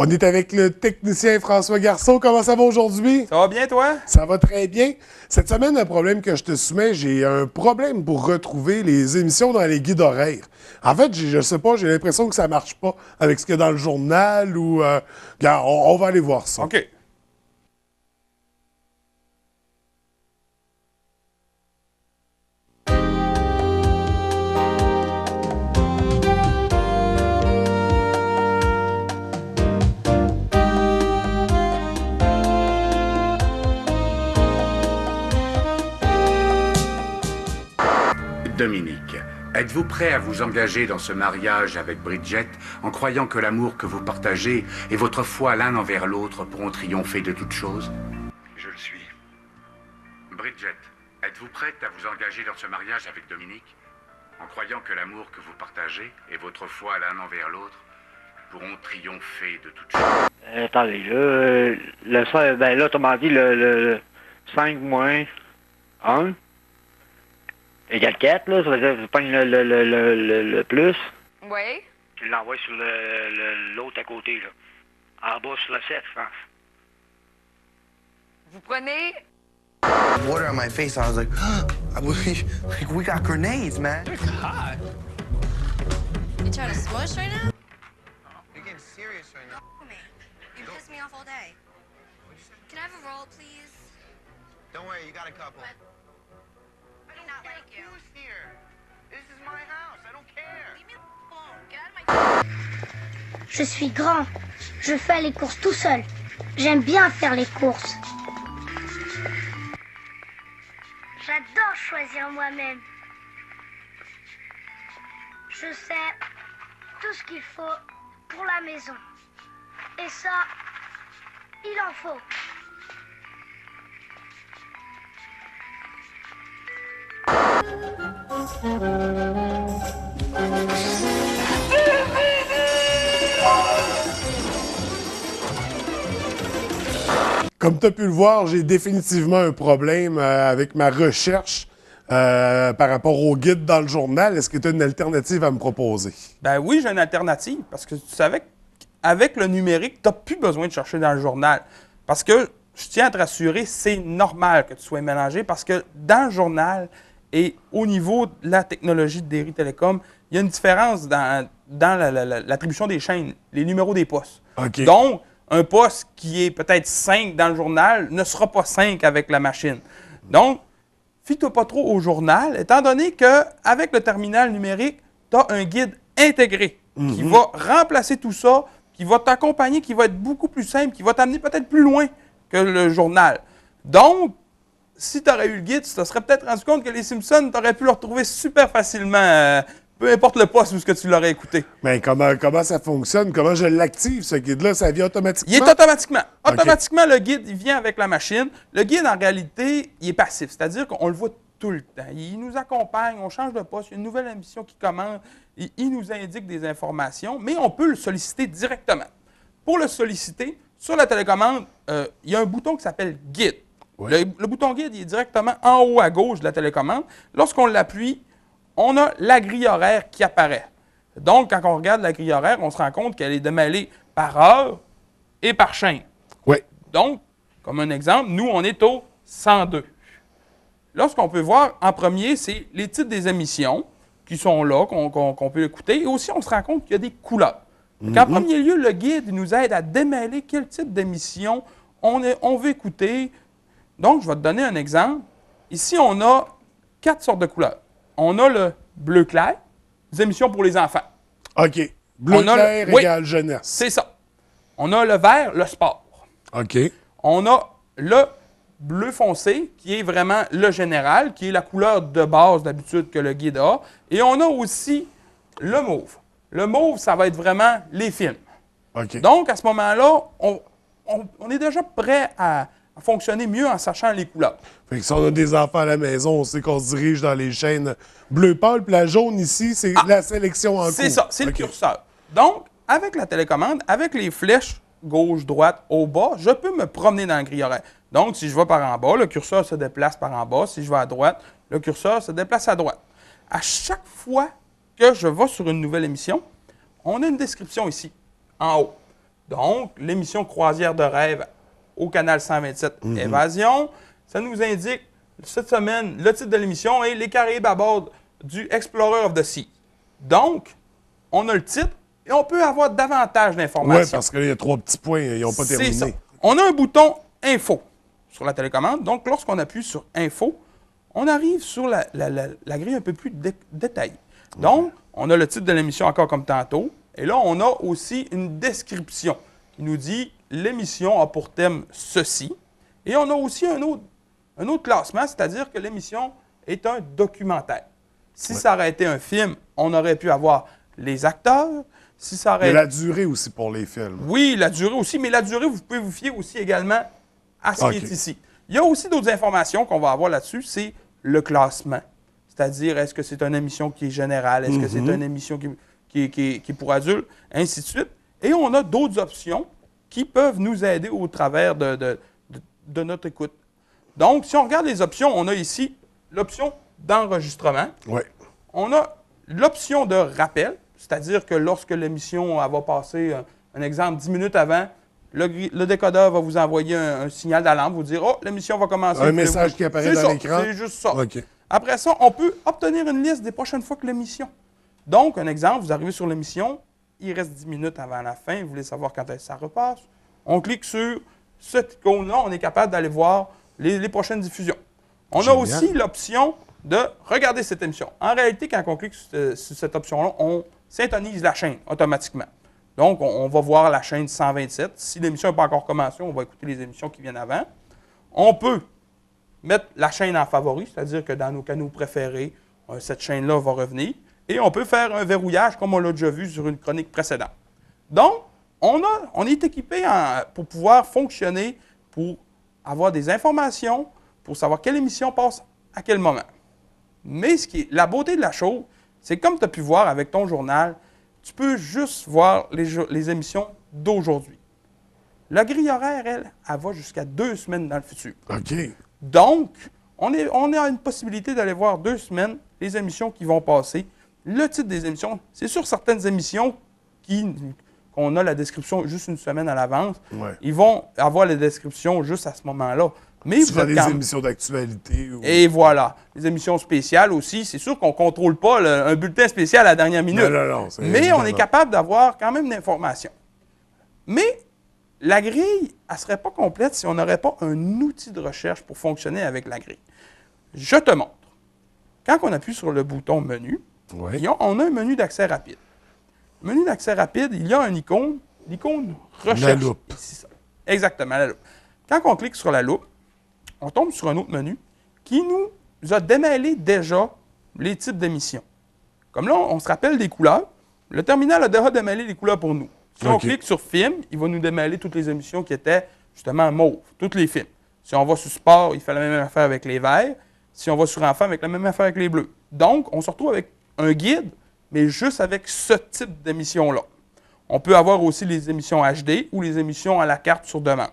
On est avec le technicien François Garçon. Comment ça va aujourd'hui? Ça va bien, toi? Ça va très bien. Cette semaine, le problème que je te soumets, j'ai un problème pour retrouver les émissions dans les guides horaires. En fait, je sais pas, j'ai l'impression que ça marche pas avec ce qu'il y a dans le journal ou... regarde, on va aller voir ça. OK. Dominique, êtes-vous prêt à vous engager dans ce mariage avec Bridget en croyant que l'amour que vous partagez et votre foi l'un envers l'autre pourront triompher de toutes choses? Je le suis. Bridget, êtes-vous prête à vous engager dans ce mariage avec Dominique en croyant que l'amour que vous partagez et votre foi l'un envers l'autre pourront triompher de toutes choses? Attendez, là, autrement dit, le 5 moins 1 égale 4, là, ça veut dire que je pogne le plus. Oui. Tu l'envoies sur l'autre à côté, là. En bas sur le 7, je pense. Vous prenez... Water on my face. I was like, we got grenades, man. You trying to smush right now? You're getting serious right now. Look at me. You pissed me off all day. Can I have a roll, please? Don't worry, you got a couple. I do not like you. Who's here? This is my house. I don't care. Leave me alone. Get out of my... Je suis grand. Je fais les courses tout seul. J'aime bien faire les courses. J'adore choisir moi-même. Je sais tout ce qu'il faut pour la maison. Et ça, il en faut. Comme tu as pu le voir, j'ai définitivement un problème avec ma recherche par rapport au guide dans le journal. Est-ce que tu as une alternative à me proposer? Ben oui, j'ai une alternative, parce que tu savais qu'avec le numérique, tu n'as plus besoin de chercher dans le journal. Parce que, je tiens à te rassurer, c'est normal que tu sois mélangé, parce que dans le journal et au niveau de la technologie de Derry Télécom, il y a une différence dans l'attribution des chaînes, les numéros des postes. OK. Donc, un poste qui est peut-être 5 dans le journal ne sera pas 5 avec la machine. Donc, fie-toi pas trop au journal, étant donné qu'avec le terminal numérique, tu as un guide intégré qui va remplacer tout ça, qui va t'accompagner, qui va être beaucoup plus simple, qui va t'amener peut-être plus loin que le journal. Donc, si tu aurais eu le guide, tu te serais peut-être rendu compte que les Simpsons, tu aurais pu le retrouver super facilement, peu importe le poste où ce que tu l'aurais écouté. Mais comment ça fonctionne? Comment je l'active, ce guide-là? Ça vient automatiquement? Il est automatiquement. OK. Automatiquement, le guide, il vient avec la machine. Le guide, en réalité, il est passif, c'est-à-dire qu'on le voit tout le temps. Il nous accompagne, on change de poste, il y a une nouvelle émission qui commence, il nous indique des informations, mais on peut le solliciter directement. Pour le solliciter, sur la télécommande, il y a un bouton qui s'appelle « Guide ». Ouais. Le bouton « Guide » il est directement en haut à gauche de la télécommande. Lorsqu'on l'appuie, on a la grille horaire qui apparaît. Donc, quand on regarde la grille horaire, on se rend compte qu'elle est démêlée par heure et par chaîne. Oui. Donc, comme un exemple, nous, on est au 102. Là, ce qu'on peut voir en premier, c'est les titres des émissions qui sont là, qu'on peut écouter. Et aussi, on se rend compte qu'il y a des couleurs. Donc, en premier lieu, le guide nous aide à démêler quel type d'émission on veut écouter. Donc, je vais te donner un exemple. Ici, on a 4 sortes de couleurs. On a le bleu clair, des émissions pour les enfants. OK. Bleu clair égale jeunesse. C'est ça. On a le vert, le sport. OK. On a le bleu foncé, qui est vraiment le général, qui est la couleur de base d'habitude que le guide a. Et on a aussi le mauve. Le mauve, ça va être vraiment les films. OK. Donc, à ce moment-là, on est déjà prêt à fonctionner mieux en sachant les couleurs. Fait que si on a des enfants à la maison, on sait qu'on se dirige dans les chaînes bleu pâle, puis la jaune ici, c'est la sélection en cours. C'est ça, c'est OK. le curseur. Donc, avec la télécommande, avec les flèches gauche, droite, haut, bas, je peux me promener dans le grille horaire. Donc, si je vais par en bas, le curseur se déplace par en bas. Si je vais à droite, le curseur se déplace à droite. À chaque fois que je vais sur une nouvelle émission, on a une description ici, en haut. Donc, l'émission Croisière de rêve au canal 127 Évasion, ça nous indique cette semaine le titre de l'émission est Les Caraïbes à bord du Explorer of the Sea. Donc, on a le titre et on peut avoir davantage d'informations. Oui, parce qu'il y a 3 petits points, ils n'ont pas C'est terminé. ça. On a un bouton Info sur la télécommande. Donc, lorsqu'on appuie sur Info, on arrive sur la grille un peu plus détaillée. Donc, on a le titre de l'émission encore comme tantôt. Et là, on a aussi une description qui nous dit l'émission a pour thème ceci. Et on a aussi un autre classement, c'est-à-dire que l'émission est un documentaire. Si ça aurait été un film, on aurait pu avoir les acteurs. Si ça aurait... Mais la durée aussi pour les films. Oui, la durée aussi, mais la durée, vous pouvez vous fier aussi également à ce qui est ici. Il y a aussi d'autres informations qu'on va avoir là-dessus, c'est le classement. C'est-à-dire, est-ce que c'est une émission qui est générale, est-ce que c'est une émission qui est pour adultes, ainsi de suite. Et on a d'autres options qui peuvent nous aider au travers de notre écoute. Donc, si on regarde les options, on a ici l'option d'enregistrement. Oui. On a l'option de rappel, c'est-à-dire que lorsque l'émission va passer, un exemple, 10 minutes avant, le décodeur va vous envoyer un signal d'alarme, vous dire « Oh, l'émission va commencer. » Un message qui apparaît dans l'écran. C'est juste ça. OK. Après ça, on peut obtenir une liste des prochaines fois que l'émission. Donc, un exemple, vous arrivez sur l'émission, il reste 10 minutes avant la fin, vous voulez savoir quand est-ce que ça repasse. On clique sur cette icône-là, on est capable d'aller voir les prochaines diffusions. On a aussi l'option de regarder cette émission. En réalité, quand on clique sur cette option-là, on syntonise la chaîne automatiquement. Donc, on va voir la chaîne 127. Si l'émission n'est pas encore commencée, on va écouter les émissions qui viennent avant. On peut mettre la chaîne en favori, c'est-à-dire que dans nos canaux préférés, cette chaîne-là va revenir. Et on peut faire un verrouillage, comme on l'a déjà vu sur une chronique précédente. Donc, on est équipé pour pouvoir fonctionner, pour avoir des informations, pour savoir quelle émission passe à quel moment. Mais la beauté de la chose, c'est comme tu as pu voir avec ton journal, tu peux juste voir les émissions d'aujourd'hui. La grille horaire, elle va jusqu'à 2 semaines dans le futur. OK. Donc, on a une possibilité d'aller voir 2 semaines les émissions qui vont passer. Le titre des émissions, c'est sur certaines émissions qu'on a la description juste une semaine à l'avance. Ouais. Ils vont avoir la description juste à ce moment-là. Mais Tu as des émissions d'actualité. Ou... Et voilà. Les émissions spéciales aussi. C'est sûr qu'on ne contrôle pas un bulletin spécial à la dernière minute. Non, mais on est capable d'avoir quand même l'information. Mais la grille, elle ne serait pas complète si on n'aurait pas un outil de recherche pour fonctionner avec la grille. Je te montre. Quand on appuie sur le bouton menu, on a un menu d'accès rapide. Le menu d'accès rapide, il y a une icône, l'icône recherche. La loupe. C'est ça. Exactement, la loupe. Quand on clique sur la loupe, on tombe sur un autre menu qui nous a démêlé déjà les types d'émissions. Comme là, on se rappelle des couleurs. Le terminal a déjà démêlé les couleurs pour nous. Si on clique sur film, il va nous démêler toutes les émissions qui étaient justement mauves, tous les films. Si on va sur sport, il fait la même affaire avec les verts. Si on va sur enfant, avec la même affaire avec les bleus. Donc, on se retrouve avec un guide, mais juste avec ce type d'émission-là. On peut avoir aussi les émissions HD ou les émissions à la carte sur demande.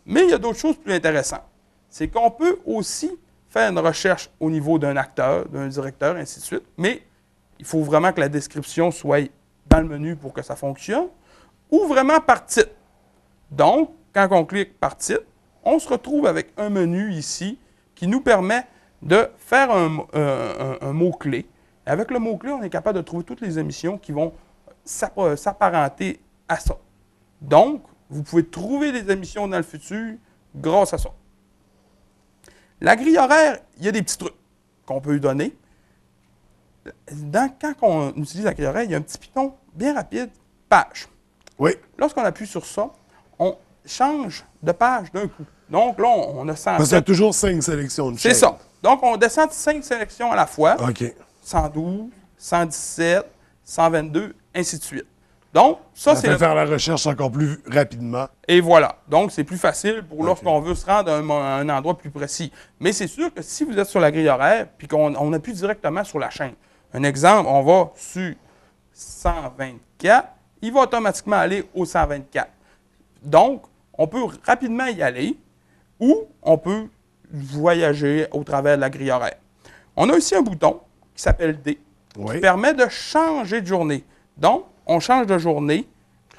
Mais il y a d'autres choses plus intéressantes. C'est qu'on peut aussi faire une recherche au niveau d'un acteur, d'un directeur, ainsi de suite, mais il faut vraiment que la description soit dans le menu pour que ça fonctionne, ou vraiment par titre. Donc, quand on clique par titre, on se retrouve avec un menu ici qui nous permet de faire un mot-clé. Avec le mot-clé, on est capable de trouver toutes les émissions qui vont s'apparenter à ça. Donc, vous pouvez trouver des émissions dans le futur grâce à ça. La grille horaire, il y a des petits trucs qu'on peut lui donner. Quand on utilise la grille horaire, il y a un petit piton bien rapide, page. Oui. Lorsqu'on appuie sur ça, on change de page d'un coup. Donc là, on a 107. Parce qu'il y a toujours 5 sélections de chaînes. C'est ça. Donc, on descend de 5 sélections à la fois. OK. 112, 117, 122, ainsi de suite. Donc, ça, c'est... faire la recherche encore plus rapidement. Et voilà. Donc, c'est plus facile pour lorsqu'on veut se rendre à un endroit plus précis. Mais c'est sûr que si vous êtes sur la grille horaire puis qu'on appuie directement sur la chaîne, un exemple, on va sur 124, il va automatiquement aller au 124. Donc, on peut rapidement y aller ou on peut voyager au travers de la grille horaire. On a aussi un bouton qui s'appelle D, qui permet de changer de journée. Donc, on change de journée,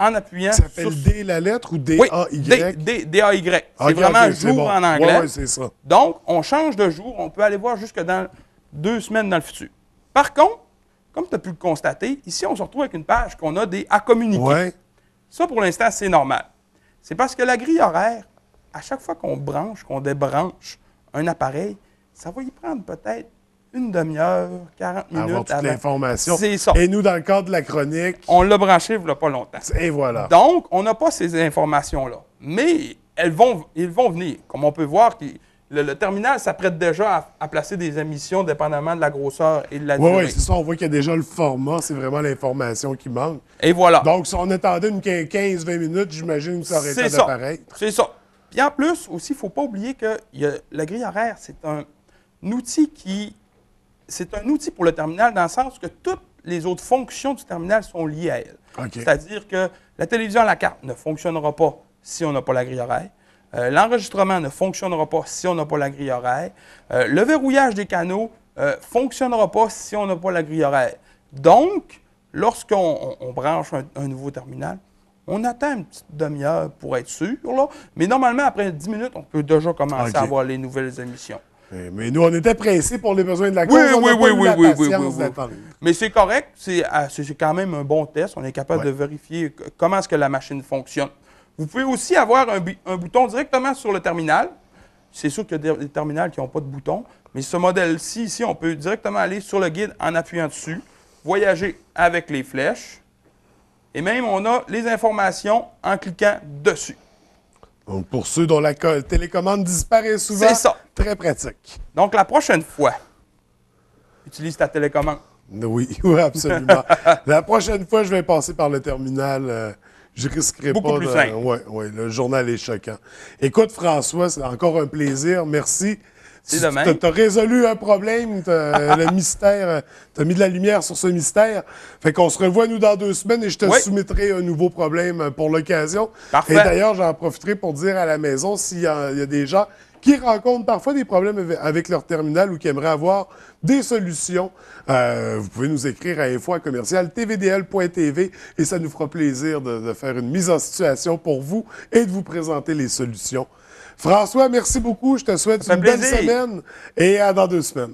en appuyant Ça s'appelle sur... D la lettre ou Oui, D-A-Y? D-A-Y. C'est Ok, vraiment ok, c'est jour bon. en anglais. Oui, c'est ça. Donc, on change de jour. On peut aller voir jusque dans 2 semaines dans le futur. Par contre, comme tu as pu le constater, ici, on se retrouve avec une page qu'on a des à communiquer. Oui. Ça, pour l'instant, c'est normal. C'est parce que la grille horaire, à chaque fois qu'on branche, qu'on débranche un appareil, ça va y prendre peut-être une demi-heure, 40 minutes. Avoir toute avant. l'information. C'est ça. Et nous, dans le cadre de la chronique, On l'a branché il n'y a pas longtemps. et voilà. Donc, on n'a pas ces informations-là. Mais ils vont venir. Comme on peut voir, le terminal s'apprête déjà à placer des émissions dépendamment de la grosseur et de la durée. Oui, c'est ça. On voit qu'il y a déjà le format. C'est vraiment l'information qui manque. Et voilà. Donc, si on attendait une 15-20 minutes, j'imagine que ça aurait été C'est ça. pareil. C'est ça. Puis en plus, aussi, il ne faut pas oublier que la grille horaire, c'est un outil c'est un outil pour le terminal dans le sens que toutes les autres fonctions du terminal sont liées à elle. OK. C'est-à-dire que la télévision à la carte ne fonctionnera pas si on n'a pas la grille horaire. L'enregistrement ne fonctionnera pas si on n'a pas la grille horaire. Le verrouillage des canaux ne fonctionnera pas si on n'a pas la grille horaire. Donc, lorsqu'on branche un nouveau terminal, on attend une petite demi-heure pour être sûr, là. Mais normalement, après 10 minutes, on peut déjà commencer OK. à avoir les nouvelles émissions. Mais nous, on était pressés pour les besoins de la Oui, cause. On oui, n'a pas oui, eu oui, la oui, patience oui, oui. d'attendre. Mais c'est correct, c'est quand même un bon test. On est capable Ouais. de vérifier comment est-ce que la machine fonctionne. Vous pouvez aussi avoir un bouton directement sur le terminal. C'est sûr qu'il y a des terminals qui n'ont pas de bouton, mais ce modèle-ci, ici, on peut directement aller sur le guide en appuyant dessus, voyager avec les flèches, et même on a les informations en cliquant dessus. Donc, pour ceux dont la télécommande disparaît souvent, C'est ça. très pratique. Donc, la prochaine fois, utilise ta télécommande. Oui, oui, absolument. La prochaine fois, je vais passer par le terminal. Je risquerai Beaucoup pas plus de... simple. Oui, le journal est choquant. Écoute, François, c'est encore un plaisir. Merci. C'est de même. Tu as résolu un problème, le mystère, tu as mis de la lumière sur ce mystère. Fait qu'on se revoit, nous, dans 2 semaines et je te Oui. soumettrai un nouveau problème pour l'occasion. Parfait. Et d'ailleurs, j'en profiterai pour dire à la maison s'il y a des gens qui rencontrent parfois des problèmes avec leur terminal ou qui aimeraient avoir des solutions. Vous pouvez nous écrire à info@tvdl.tv et ça nous fera plaisir de faire une mise en situation pour vous et de vous présenter les solutions. François, merci beaucoup. Je te souhaite Ça fait une belle plaisir. semaine et à dans 2 semaines.